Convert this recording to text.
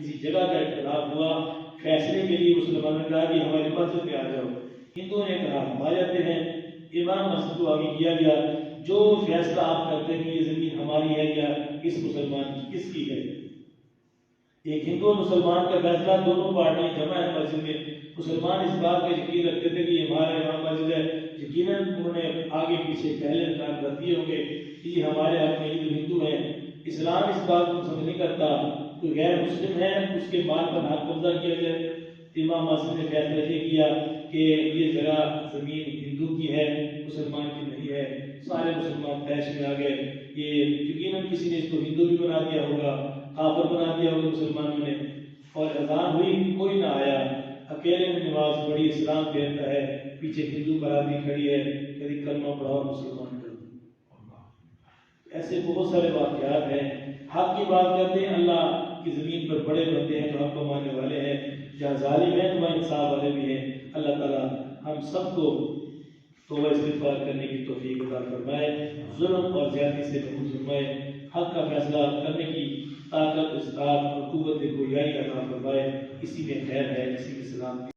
کسی جگہ کا اختلاف ہوا، فیصلے کے لیے مسلمانوں نے کہا کہ ہماری مسجد میں آ جاؤ، ہندوؤں نے کہا ہم آ جاتے ہیں، امام مسجد کو آگے کیا گیا، جو فیصلہ آپ کرتے ہیں یہ زمین ہماری ہے یا اس مسلمان کی، کس کی ہے؟ ایک ہندو اور مسلمان کا فیصلہ، دونوں پارٹیاں جمع ہے مسجد میں، مسلمان اس بات کا یقین رکھتے تھے کہ یہ ہمارا امام مسجد ہے، یقیناً انہوں نے آگے پیچھے پہلے انتظام کر دیے ہوں گے کہ یہ ہمارے حق میں ہندو ہیں۔ اسلام اس بات کو پسند نہیں کرتا کوئی غیر مسلم ہے اس کے مال پر حق قبضہ کیا جائے۔ امام مسجد نے فیصلہ یہ کیا کہ یہ جگہ زمین ہندو کی ہے، مسلمان کی نہیں ہے، سارے مسلمان طیش میں آ گئے۔ یہ یقیناً کسی نے اس کو ہندو بھی بنا دیا ہوگا، کافر بنا دیا ہوگا مسلمانوں نے، اور اذان ہوئی کوئی نہ آیا، اکیلے میں نماز پڑھی، اسلام کہتا ہے پیچھے ہندو برادری کھڑی ہے، کبھی کلمہ پڑھاؤ مسلمان کر دو۔ ایسے بہت سارے واقعات ہیں۔ حق کی بات کرتے ہیں، اللہ کی زمین پر بڑے بندے ہیں جو حق کو ماننے والے ہیں، جہاں ظالم ہیں وہاں انصاف والے بھی ہیں۔ اللہ تعالیٰ ہم سب کو توبہ استغفار کرنے کی توفیق عطا فرمائے، ظلم اور زیادتی سے محفوظ فرمائے، حق کا فیصلہ کرنے کی طاقت، استطاعت اور قوت گویائی عطا فرمائے۔ اسی میں خیر ہے، اسی میں سلام ہے۔